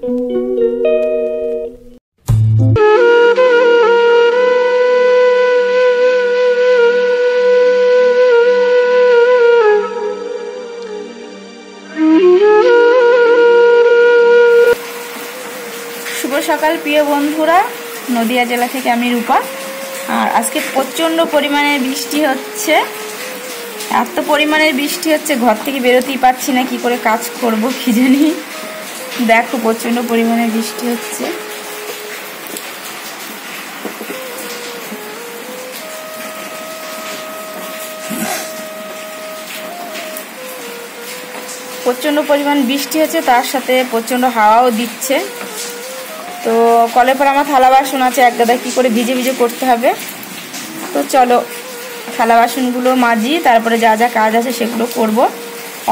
সকাল প্রিয় বন্ধুরা, নদিয়া জেলা থেকে আমি রূপা। আর আজকে প্রচণ্ড পরিমাণে বৃষ্টি হচ্ছে, এত পরিমাণের বৃষ্টি হচ্ছে ঘর থেকে বেরোতেই পারছি না, কি করে কাজ করব কি জানি। দেখো প্রচণ্ড পরিমাণে বৃষ্টি হচ্ছে। প্রচণ্ড পরিমাণ বৃষ্টি হচ্ছে, তার সাথে প্রচণ্ড হাওয়াও দিচ্ছে। তো কলের পর আমার থালা বাসন আছে এক গাদা, কী করে ভিজে ভিজে করতে হবে। তো চলো থালা বাসনগুলো মাজি, তারপরে যা যা কাজ আছে সেগুলো করব।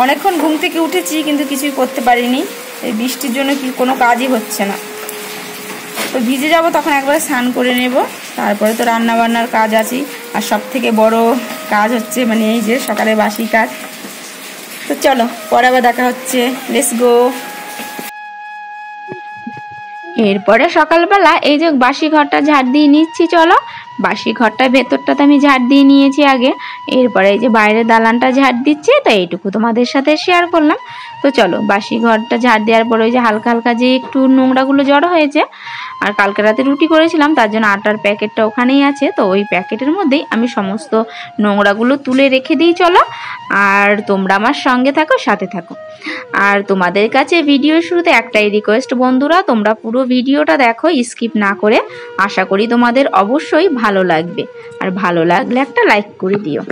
অনেকক্ষণ ঘুম থেকে উঠেছি কিন্তু কিছুই করতে পারিনি, এই বৃষ্টির জন্য কি কোনো কাজই হচ্ছে না। তো ভিজে যাব, তখন একবারে স্নান করে নেব, তারপরে তো রান্না বান্নার কাজ আছে। আর সব থেকে বড় কাজ হচ্ছে মানে এই যে সকালে বাসি কাজ। তো চলো পরে আবার দেখা হচ্ছে, লেটস গো। এরপরে সকালবেলা এই যে বাসি ঘরটা ঝাড় দিয়ে নিচ্ছি। চলো বাসি ঘরটার ভেতরটাতে আমি ঝাড় দিয়ে নিয়েছি আগে, এরপরে এই যে বাইরের দালানটা ঝাড় দিচ্ছি, তাই এইটুকু তোমাদের সাথে শেয়ার করলাম। তো চলো বাসি ঘরটা ঝাড় দেওয়ার পরে ওই যে হালকা হালকা যে একটু নোংরাগুলো জড়ো হয়েছে, আর কালকে রাতে রুটি করেছিলাম তার জন্য আটার প্যাকেটটা ওখানেই আছে, তো ওই প্যাকেটের মধ্যেই আমি সমস্ত নোংরাগুলো তুলে রেখে দিই। চলো আর তোমরা আমার সঙ্গে থাকো, সাথে থাকো। আর তোমাদের কাছে ভিডিও শুরুতে একটাই রিকোয়েস্ট বন্ধুরা, তোমরা পুরো ভিডিওটা দেখো স্কিপ না করে। আশা করি তোমাদের অবশ্যই ভালো লাগবে, আর ভালো লাগলে একটা লাইক করে দিও।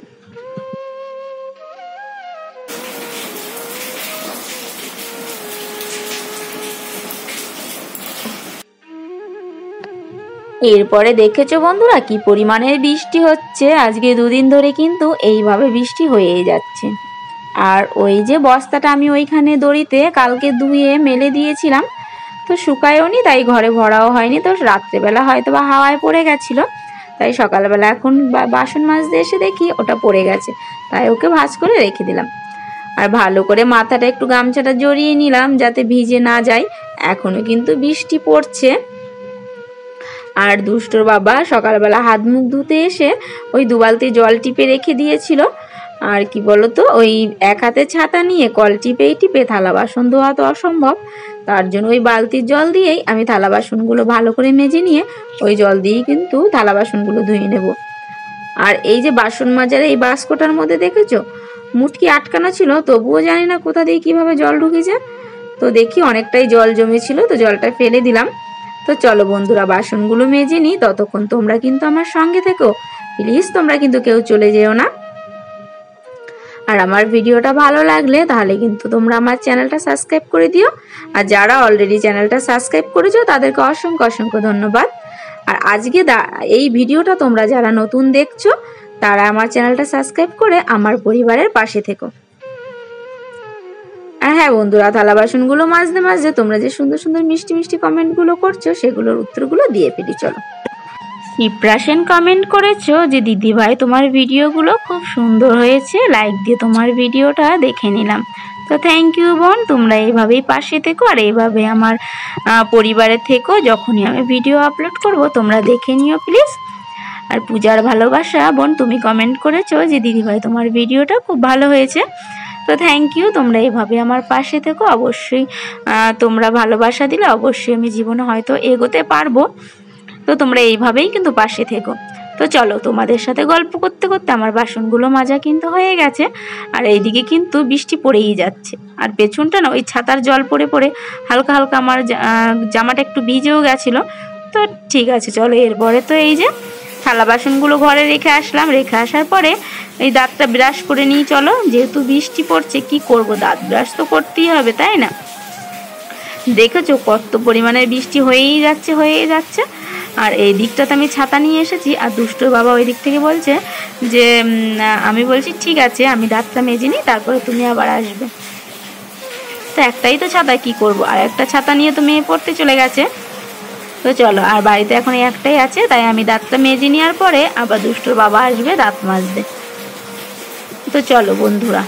এরপরে দেখেছো বন্ধুরা কি পরিমাণের বৃষ্টি হচ্ছে, আজকে দুদিন ধরে কিন্তু এইভাবে বৃষ্টি হয়েই যাচ্ছে। আর ওই যে বস্তাটা আমি ওইখানে দড়িতে কালকে ধুয়ে মেলে দিয়েছিলাম, তো শুকায়ওনি, তাই ঘরে ভরাও হয়নি। তো রাত্রেবেলা হয়তো বা হাওয়ায় পড়ে গেছিলো, তাই সকালবেলা এখন বাসন মাজতে এসে দেখি ওটা পড়ে গেছে, তাই ওকে ভাঁজ করে রেখে দিলাম। আর ভালো করে মাথাটা একটু গামছাটা জড়িয়ে নিলাম যাতে ভিজে না যায়, এখনো কিন্তু বৃষ্টি পড়ছে। আর দুষ্টর বাবা সকালবেলা হাত মুখ ধুতে এসে ওই 2 বালতি জল টিপে রেখে দিয়েছিল। আর কি বলতো, ওই এক হাতে ছাতা নিয়ে কল টিপেই টিপে থালা বাসন ধোয়া তো অসম্ভব, তার জন্য ওই বালতির জল দিয়েই আমি থালা বাসনগুলো ভালো করে মেজে নিয়ে ওই জল দিয়েই কিন্তু থালা বাসনগুলো ধুয়ে নেব। আর এই যে বাসন মাজার এই বাস্কটার মধ্যে দেখেছো মুটকি আটকানো ছিল, তবুও জানি না কোথা দিয়ে কিভাবে জল ঢুকেছে। তো দেখি অনেকটাই জল জমেছিল, তো জলটা ফেলে দিলাম। তো চলো বন্ধুরা বাসনগুলো মেজে নিই, ততক্ষণ তোমরা কিন্তু আমার সঙ্গে থেকো প্লিজ, তোমরা কিন্তু কেউ চলে যেও না। আর আমার ভিডিওটা ভালো লাগলে তাহলে কিন্তু তোমরা আমার চ্যানেলটা সাবস্ক্রাইব করে দিও, আর যারা অলরেডি চ্যানেলটা সাবস্ক্রাইব করেছো তাদেরকে অসংখ্য অসংখ্য ধন্যবাদ। আর আজকে এই ভিডিওটা তোমরা যারা নতুন দেখছো তারা আমার চ্যানেলটা সাবস্ক্রাইব করে আমার পরিবারের পাশে থেকো। আর হ্যাঁ বন্ধুরা, থালা বাসনগুলো মাজতে মাজতে তোমরা যে সুন্দর সুন্দর মিষ্টি মিষ্টি কমেন্টগুলো করছো সেগুলোর উত্তরগুলো দিয়ে ফেলি। চলো ইপ্রাসেন কমেন্ট করেছো যে দিদি ভাই তোমার ভিডিওগুলো খুব সুন্দর হয়েছে, লাইক দিয়ে তোমার ভিডিওটা দেখে নিলাম। তো থ্যাংক ইউ বোন, তোমরা এইভাবেই পাশে থেকো আর এইভাবে আমার পরিবারে থেকো, যখনই আমি ভিডিও আপলোড করব তোমরা দেখে নিও প্লিজ। আর পূজার ভালোবাসা বোন তুমি কমেন্ট করেছো যে দিদি ভাই তোমার ভিডিওটা খুব ভালো হয়েছে। তো থ্যাংক ইউ, তোমরা এইভাবে আমার পাশে থেকো। অবশ্যই তোমরা ভালোবাসা দিলে অবশ্যই আমি জীবনে হয়তো এগোতে পারবো, তো তোমরা এইভাবেই কিন্তু পাশে থেকো। তো চলো তোমাদের সাথে গল্প করতে করতে আমার বাসনগুলো মাজা কিন্তু হয়ে গেছে, আর এইদিকে কিন্তু বৃষ্টি পড়েই যাচ্ছে। আর পেছনটা না ওই ছাতার জল পড়ে পড়ে হালকা হালকা আমার জামাটা একটু ভিজেও গেছিলো। তো ঠিক আছে চলো, এরপরে তো এই যে থালা বাসনগুলো ঘরে রেখে আসলাম, রেখে আসার পরে এই দাঁতটা ব্রাশ করে নিই। চলো যেহেতু বৃষ্টি পড়ছে কি করব, দাঁত ব্রাশ তো করতেই হবে তাই না। দেখেছো কত পরিমাণে বৃষ্টি হয়েই যাচ্ছে। আর এই দিকটাতে আমি ছাতা নিয়ে এসেছি, আর দুষ্টর বাবা ওই দিক থেকে বলছে যে আমি বলছি ঠিক আছে আমি দাঁতটা মেজে নিই তারপরে তুমি আবার আসবে। তো একটাই তো ছাতা, কি করব, আর একটা ছাতা নিয়ে তো মেয়ে পড়তে চলে গেছে। তো চলো, আর বাড়িতে এখন একটাই আছে, তাই আমি দাঁতটা মেজে নেওয়ার পরে আবার দুষ্টর বাবা আসবে দাঁত মাজতে। তো চলো বন্ধুরা,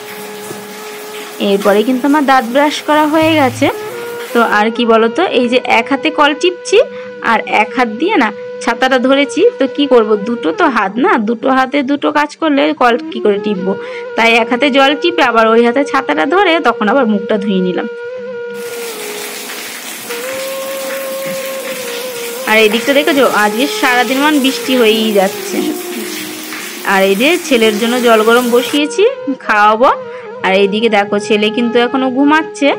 এরপরে কিন্তু আমার দাঁত ব্রাশ করা হয়ে গেছে। তো আর কি বলতো, এই যে এক হাতে কল টিপছি আর এক হাত দিয়ে না ছাতাটা ধরেছি। তো কি করব, দুটো তো হাত না, দুটো হাতে দুটো কাজ করলে কল কি করে টিপবো, তাই এক হাতে জল টিপে আবার ওই হাতে ছাতাটা ধরে তখন আবার মুখটা ধুয়ে নিলাম। আর এই দিকটা দেখেছো, আজকে সারাদিন মান বৃষ্টি হয়েই যাচ্ছে। আর এই যে ছেলের জন্য জল গরম বসিয়েছি, খাওয়াবো। আর এইদিকে দেখো ছেলে কিন্তু এখনো ঘুমাচ্ছে,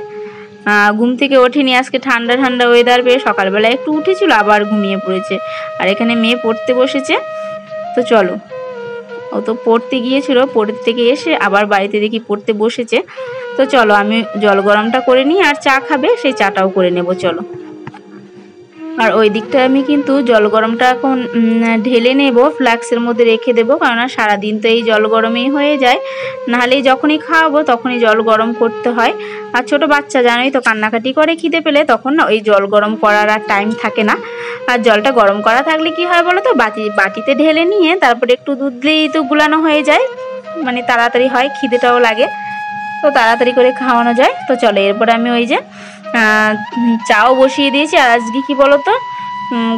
ঘুম থেকে ওঠেনি। আজকে ঠান্ডা ঠান্ডা ওয়েদার পেয়ে সকালবেলা একটু উঠেছিল, আবার ঘুমিয়ে পড়েছে। আর এখানে মেয়ে পড়তে বসেছে। তো চলো, ও তো পড়তে গিয়েছিল, পড়তে থেকে এসে আবার বাড়িতে দেখি পড়তে বসেছে। তো চলো আমি জল গরমটা করে নিই, আর চা খাবে সেই চাটাও করে নেব, চলো। আর ওই দিকটা আমি কিন্তু জল গরমটা এখন ঢেলে নেব, ফ্লাক্সের মধ্যে রেখে দেবো, কেননা সারাদিন তো এই জল গরমেই হয়ে যায়। নাহলে যখনই খাওয়াবো তখনই জল গরম করতে হয়। আর ছোট বাচ্চা জানোই তো, কান্নাকাটি করে খিদে পেলে, তখন না ওই জল গরম করার আর টাইম থাকে না। আর জলটা গরম করা থাকলে কি হয় বলো তো, বাটিতে ঢেলে নিয়ে তারপরে একটু দুধ দিয়েই তো গুলানো হয়ে যায়, মানে তাড়াতাড়ি হয়, খিদেটাও লাগে, তো তাড়াতাড়ি করে খাওয়ানো যায়। তো চলো, এরপরে আমি ওই যে চাও বসিয়ে দিয়েছি। আর আজকে কি বলতো,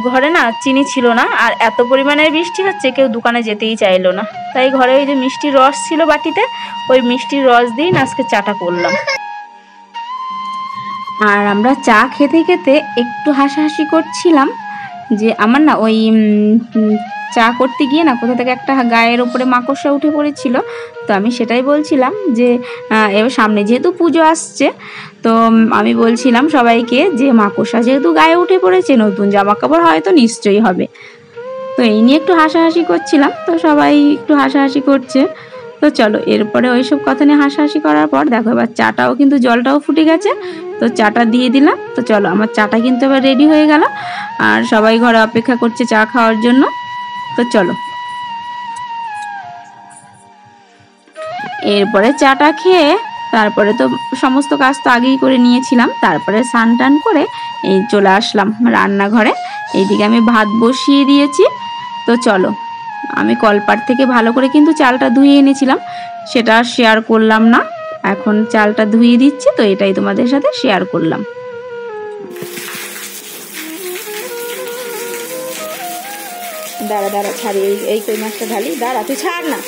ঘরে না চিনি ছিল না, আর এত পরিমাণের বৃষ্টি হচ্ছে কেউ দোকানে যেতেই চাইলো না, তাই ঘরে ওই যে মিষ্টির রস ছিল বাটিতে, ওই মিষ্টির রস দিয়েই না আজকে চাটা করলাম। আর আমরা চা খেতে খেতে একটু হাসাহাসি করছিলাম যে আমার না ওই চা করতে গিয়ে না কোথা থেকে একটা গায়ের ওপরে মাকড়সা উঠে পড়েছিল। তো আমি সেটাই বলছিলাম যে এবার সামনে যেহেতু পুজো আসছে, তো আমি বলছিলাম সবাইকে যে মাকড়সা যেহেতু গায়ে উঠে পড়েছে, নতুন জামা কাপড় হয়তো নিশ্চয়ই হবে। তো এই নিয়ে একটু হাসাহাসি করছিলাম, তো সবাই একটু হাসাহাসি করছে। তো চলো, এরপরে ওইসব কথা নিয়ে হাসাহাসি করার পর দেখো এবার চাটাও কিন্তু জলটাও ফুটে গেছে, তো চাটা দিয়ে দিলাম। তো চলো, আমার চাটা কিন্তু এবার রেডি হয়ে গেল, আর সবাই ঘরে অপেক্ষা করছে চা খাওয়ার জন্য। তো চলো, এরপরে চাটা খেয়ে তারপরে তো সমস্ত কাজ তো আগেই করে নিয়েছিলাম, তারপরে স্নান টান করে এই চলে আসলাম রান্নাঘরে। এইদিকে আমি ভাত বসিয়ে দিয়েছি। তো চলো, আমি কলপাট থেকে ভালো করে কিন্তু চালটা ধুয়ে এনেছিলাম, সেটা শেয়ার করলাম না, এখন চালটা ধুয়ে দিচ্ছি, তো এটাই তোমাদের সাথে শেয়ার করলাম। দাঁড়া দাঁড়া ছাড়ি, এই কই মাছটা ঢালি, দাঁড়া তুই ছাড় না।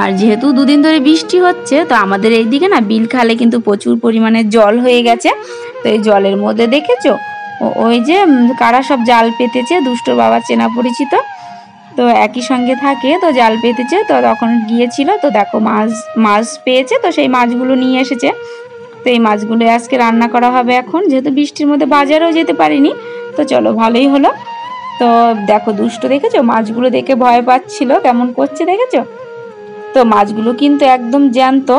আর যেহেতু দুদিন ধরে বৃষ্টি হচ্ছে, তো আমাদের এইদিকে না বিল খালে কিন্তু প্রচুর পরিমাণে জল হয়ে গেছে। তো এই জলের মধ্যে দেখেছো ওই যে কারা সব জাল পেতেছে, দুষ্টর বাবা চেনা পরিচিত, তো একই সঙ্গে থাকে, তো জাল পেতেছে। তো তখন গিয়েছিল, তো দেখো মাছ পেয়েছে, তো সেই মাছগুলো নিয়ে এসেছে। তো এই মাছগুলো আজকে রান্না করা হবে এখন, যেহেতু বৃষ্টির মধ্যে বাজারেও যেতে পারিনি। তো চলো, ভালোই হলো। তো দেখো দুষ্ট দেখেছো, মাছগুলো দেখে ভয় পাচ্ছিল, কেমন করছে দেখেছো। তো মাছগুলো কিন্তু একদম জ্যান্ত।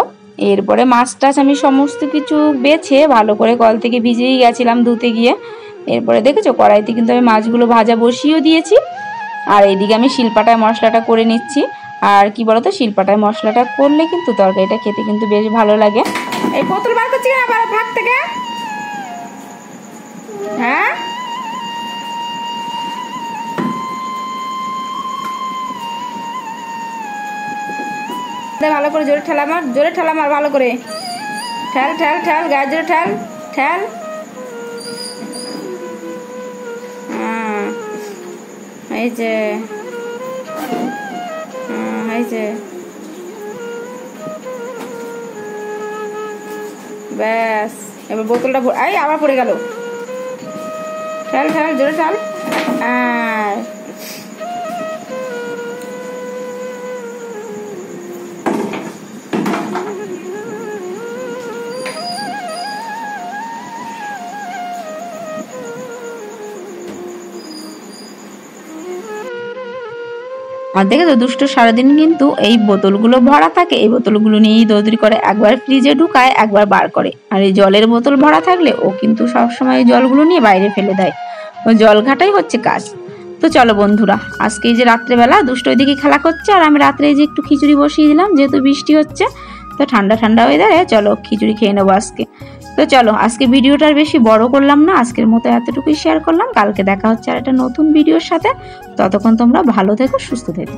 এরপরে মাছ টাছ আমি সমস্ত কিছু বেছে ভালো করে কল থেকে ভিজেই গেছিলাম ধুতে গিয়ে। এরপরে দেখেছো কড়াইতে কিন্তু আমি মাছগুলো ভাজা বসিয়েও দিয়েছি। আর এইদিকে আমি শিলপাটায় মশলাটা করে নিচ্ছি। আর কি বলতো, শিলপাটায় মশলাটা করলে কিন্তু তরকারিটা খেতে কিন্তু বেশ ভালো লাগে। এই বোতল বার করছি না আবার ভাগ থেকে, হ্যাঁ ভালো করে জোরে ঠেলা মার, জোরে ঠেলা মার, ভালো করে ঠেল ঠেল ঠেল, গায়ে জোরে ঠেল ঠেল। এই যে এই যে ব্যাস, এবার বোতলটা এই আবার পড়ে গেল, ঠেল ঠেল জোরে ঠেল। আর দেখে তো দুষ্ট সারাদিন কিন্তু এই বোতলগুলো ভরা থাকে, এই বোতলগুলো নিয়েই দৌড়দৌড়ি করে, একবার ফ্রিজে ঢুকায় একবার বার করে। আর এই জলের বোতল ভরা থাকলে ও কিন্তু সবসময় জলগুলো নিয়ে বাইরে ফেলে দেয়, ও জল ঘাটাই হচ্ছে কাজ। তো চলো বন্ধুরা, আজকে এই যে রাত্রেবেলা দুষ্ট ওইদিকে খেলা করছে, আর আমি রাত্রে এই যে একটু খিচুড়ি বসিয়ে দিলাম, যেহেতু বৃষ্টি হচ্ছে, তো ঠান্ডা ঠান্ডা ওয়েদারে চলো খিচুড়ি খেয়ে নেবো আজকে। তো চলো আজকে ভিডিওটা আর বেশি বড় করলাম না, আজকের মতো এতটুকুই শেয়ার করলাম। কালকে দেখা হচ্ছে আর একটা নতুন ভিডিওর সাথে। ততক্ষণ তোমরা ভালো থেকো, সুস্থ থেকো।